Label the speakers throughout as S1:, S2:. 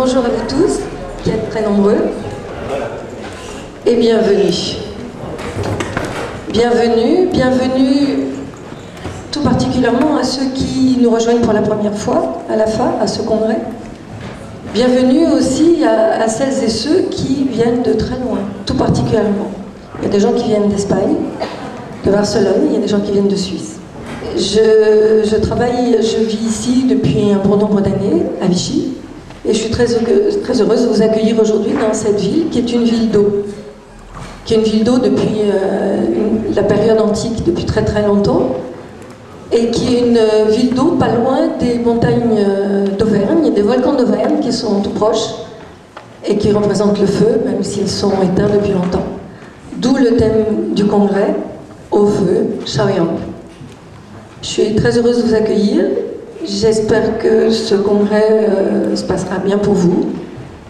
S1: Bonjour à vous tous, qui êtes très nombreux, et bienvenue. Bienvenue tout particulièrement à ceux qui nous rejoignent pour la première fois à l'AFA, à ce congrès. Bienvenue aussi à celles et ceux qui viennent de très loin, tout particulièrement. Il y a des gens qui viennent d'Espagne, de Barcelone, il y a des gens qui viennent de Suisse. Je vis ici depuis un bon nombre d'années, à Vichy, et je suis très heureuse de vous accueillir aujourd'hui dans cette ville qui est une ville d'eau. Qui est une ville d'eau depuis la période antique, depuis très très longtemps, et qui est une ville d'eau pas loin des montagnes d'Auvergne, des volcans d'Auvergne qui sont tout proches, et qui représentent le feu, même s'ils sont éteints depuis longtemps. D'où le thème du congrès, au feu, Shaoyang. Je suis très heureuse de vous accueillir. J'espère que ce congrès se passera bien pour vous.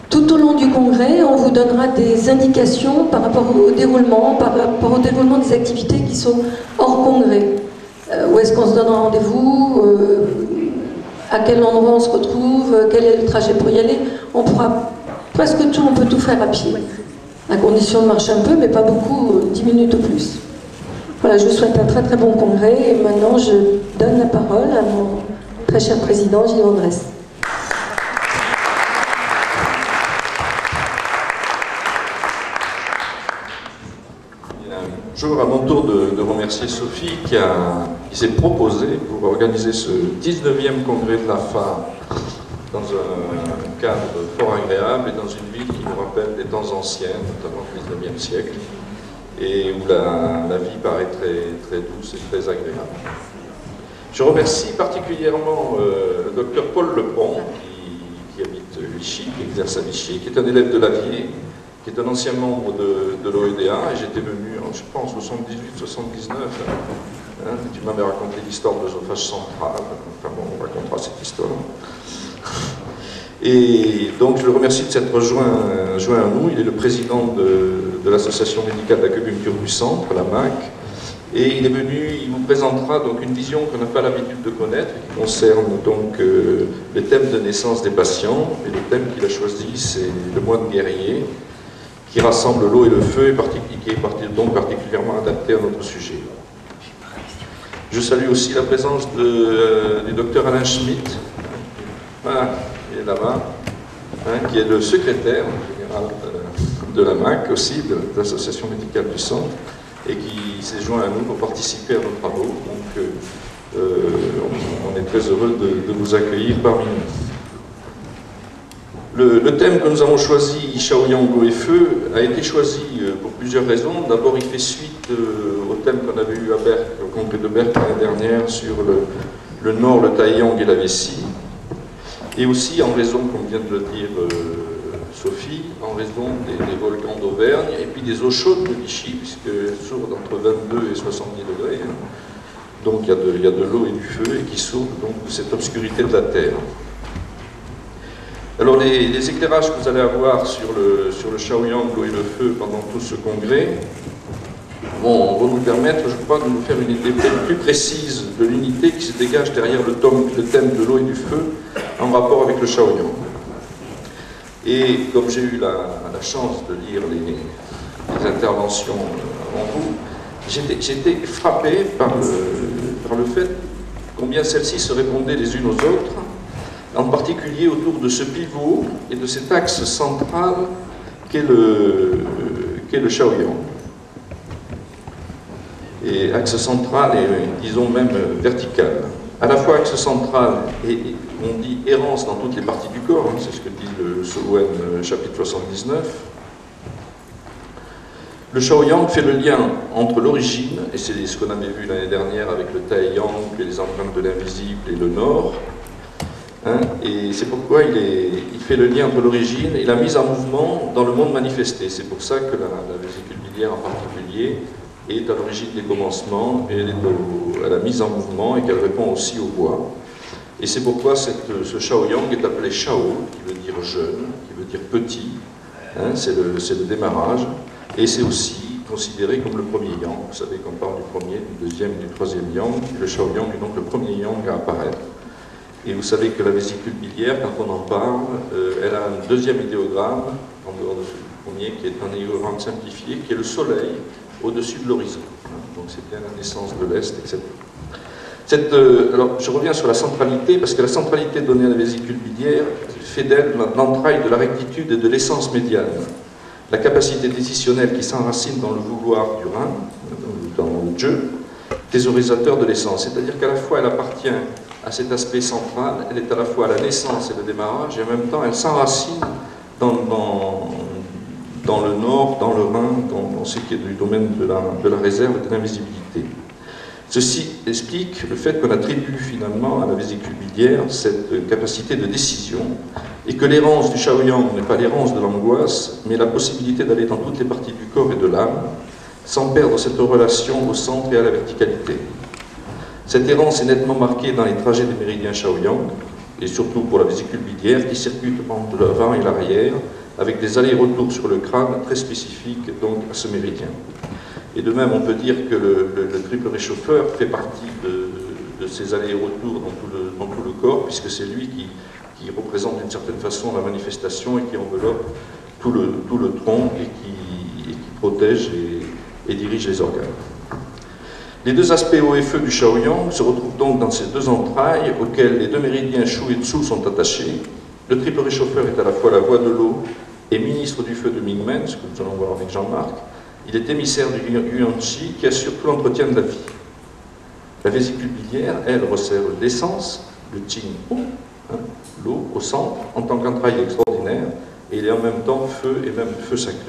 S1: Tout au long du congrès, on vous donnera des indications par rapport au déroulement, des activités qui sont hors congrès. Où est-ce qu'on se donne rendez-vous, à quel endroit on se retrouve, quel est le trajet pour y aller. On pourra presque tout, on peut tout faire à pied, à condition de marcher un peu, mais pas beaucoup, 10 minutes au plus. Voilà, je vous souhaite un très très bon congrès, et maintenant je donne la parole à mon très cher président Gilles Andrès.
S2: Bonjour, à mon tour de remercier Sophie qui s'est proposée pour organiser ce 19e congrès de l'AFA dans un cadre fort agréable et dans une ville qui nous rappelle des temps anciens, notamment le 19e siècle, et où la vie paraît très, très douce et très agréable. Je remercie particulièrement le docteur Paul Lepont, qui habite Vichy, qui exerce à Vichy, qui est un élève de l'Avier, qui est un ancien membre de l'OEDA, et j'étais venu, je pense, en 78-79, tu m'avais raconté l'histoire de l'œsophage central, enfin bon, on racontera cette histoire. Et donc je le remercie de s'être joint à nous. Il est le président de l'association médicale d'acupuncture du centre, la MAC, et il est venu, il vous présentera donc une vision qu'on n'a pas l'habitude de connaître, qui concerne donc le thème de naissance des patients, et le thème qu'il a choisi, c'est le moine guerrier, qui rassemble l'eau et le feu, et qui est donc particulièrement adapté à notre sujet. Je salue aussi la présence du docteur Alain Schmitt, voilà, il est là-bas, qui est le secrétaire général de la MAC aussi, de l'association médicale du centre, et qui s'est joint à nous pour participer à nos travaux. Donc on est très heureux de vous accueillir parmi nous. Le thème que nous avons choisi, Shaoyang, eau et feu, a été choisi pour plusieurs raisons. D'abord, il fait suite au thème qu'on avait eu à Berck, au congrès de Berck l'année dernière, sur le nord, le Taiyang et la Vessie. Et aussi en raison, comme vient de le dire Sophie, en raison des volcans d'Auvergne et puis des eaux chaudes de Vichy, puisque sourdent entre 22 et 70 degrés. Donc il y a de l'eau et du feu, et qui sourdent donc de cette obscurité de la Terre. Alors les éclairages que vous allez avoir sur le Shaoyang, l'eau et le feu pendant tout ce congrès vont nous permettre, je crois, de nous faire une idée plus précise de l'unité qui se dégage derrière le thème de l'eau et du feu en rapport avec le Shaoyang. Et comme j'ai eu la chance de lire les interventions avant vous, j'ai été frappé par le fait combien celles-ci se répondaient les unes aux autres, en particulier autour de ce pivot et de cet axe central qu'est le Shaoyang. Et axe central et, disons même, vertical. À la fois axe central et, on dit, errance dans toutes les parties du corps, c'est ce que dit le Sowen chapitre 79. Le Shaoyang fait le lien entre l'origine, et c'est ce qu'on avait vu l'année dernière avec le Taiyang et les empreintes de l'invisible et le nord, et c'est pourquoi il fait le lien entre l'origine et la mise en mouvement dans le monde manifesté. C'est pour ça que la vésicule biliaire en particulier est à l'origine des commencements et à la mise en mouvement, et qu'elle répond aussi au bois. Et c'est pourquoi ce Shaoyang est appelé Shao, qui veut dire jeune, qui veut dire petit, c'est le démarrage, et c'est aussi considéré comme le premier yang. Vous savez qu'on parle du premier, du deuxième et du troisième yang, le Shaoyang est donc le premier yang à apparaître. Et vous savez que la vésicule biliaire, quand on en parle, elle a un deuxième idéogramme, en dehors de ce premier, qui est un idéogramme simplifié, qui est le soleil au-dessus de l'horizon. Donc c'est bien la naissance de l'Est, etc. Alors je reviens sur la centralité, parce que la centralité donnée à la vésicule biliaire fait d'elle l'entraille de la rectitude et de l'essence médiane. La capacité décisionnelle qui s'enracine dans le vouloir du rein, dans le jeu, thésaurisateur de l'essence. C'est-à-dire qu'à la fois elle appartient à cet aspect central, elle est à la fois à la naissance et le démarrage, et en même temps elle s'enracine dans le nord, dans le rein, dans ce qui est du domaine de la réserve et de l'invisibilité. Ceci explique le fait qu'on attribue finalement à la vésicule biliaire cette capacité de décision, et que l'errance du Shaoyang n'est pas l'errance de l'angoisse, mais la possibilité d'aller dans toutes les parties du corps et de l'âme, sans perdre cette relation au centre et à la verticalité. Cette errance est nettement marquée dans les trajets des méridiens Shaoyang, et surtout pour la vésicule biliaire, qui circule entre l'avant et l'arrière, avec des allers-retours sur le crâne très spécifiques donc à ce méridien. Et de même, on peut dire que le triple réchauffeur fait partie de ces allers-retours dans tout le corps, puisque c'est lui qui représente d'une certaine façon la manifestation et qui enveloppe tout le tronc et qui protège et dirige les organes. Les deux aspects haut et feu du Shaoyang se retrouvent donc dans ces deux entrailles auxquelles les deux méridiens Shu et Tsu sont attachés. Le triple réchauffeur est à la fois la voie de l'eau et ministre du feu de Mingmen, ce que nous allons voir avec Jean-Marc. Il est émissaire du Yuan-Chi qui assure tout l'entretien de la vie. La vésicule biliaire, elle, resserre l'essence, le Qing-Hu, l'eau au centre, en tant qu'entraille extraordinaire, et il est en même temps feu et même feu sacré.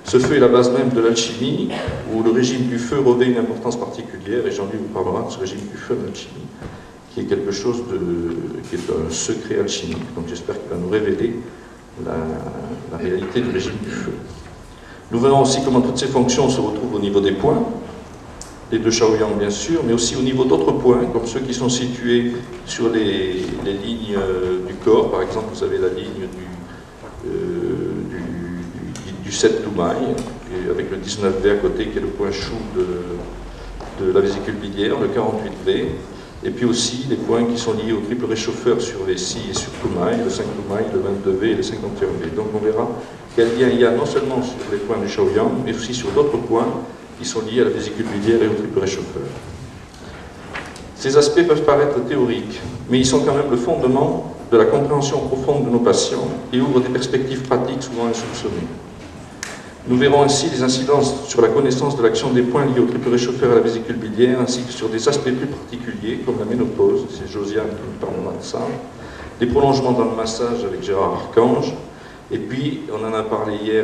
S2: Ce feu est la base même de l'alchimie, où le régime du feu revêt une importance particulière, et Jean-Louis vous parlera de ce régime du feu en alchimie, qui est quelque chose qui est un secret alchimique. Donc j'espère qu'il va nous révéler la réalité du régime du feu. Nous verrons aussi comment toutes ces fonctions se retrouvent au niveau des points, les deux Shaoyang bien sûr, mais aussi au niveau d'autres points, comme ceux qui sont situés sur les lignes du corps. Par exemple, vous avez la ligne du 7 Toumaï, avec le 19V à côté, qui est le point chou de la vésicule biliaire, le 48V, et puis aussi les points qui sont liés au triple réchauffeur sur les 6 et sur Toumaï, le 5 Toumaï, le 22V et le 51V. Donc on verra quel lien il y a non seulement sur les points du Shaoyang, mais aussi sur d'autres points qui sont liés à la vésicule biliaire et au triple réchauffeur. Ces aspects peuvent paraître théoriques, mais ils sont quand même le fondement de la compréhension profonde de nos patients et ouvrent des perspectives pratiques souvent insoupçonnées. Nous verrons ainsi les incidences sur la connaissance de l'action des points liés au triple réchauffeur et à la vésicule biliaire, ainsi que sur des aspects plus particuliers, comme la ménopause, c'est Josiane qui nous parlera de ça, des prolongements dans le massage avec Gérard Archange, et puis, on en a parlé hier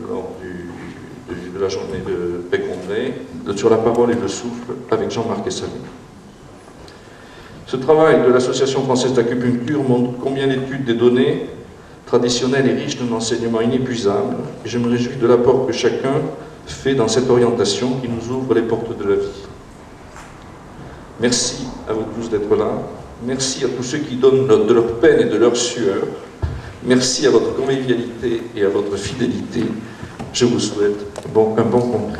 S2: lors de la journée de Pécondré, sur la parole et le souffle avec Jean-Marc Essalé. Ce travail de l'Association française d'acupuncture montre combien l'étude des données traditionnelles est riche d'un enseignement inépuisable, et je me réjouis de l'apport que chacun fait dans cette orientation qui nous ouvre les portes de la vie. Merci à vous tous d'être là. Merci à tous ceux qui donnent de leur peine et de leur sueur. Merci à votre convivialité et à votre fidélité. Je vous souhaite un bon congrès.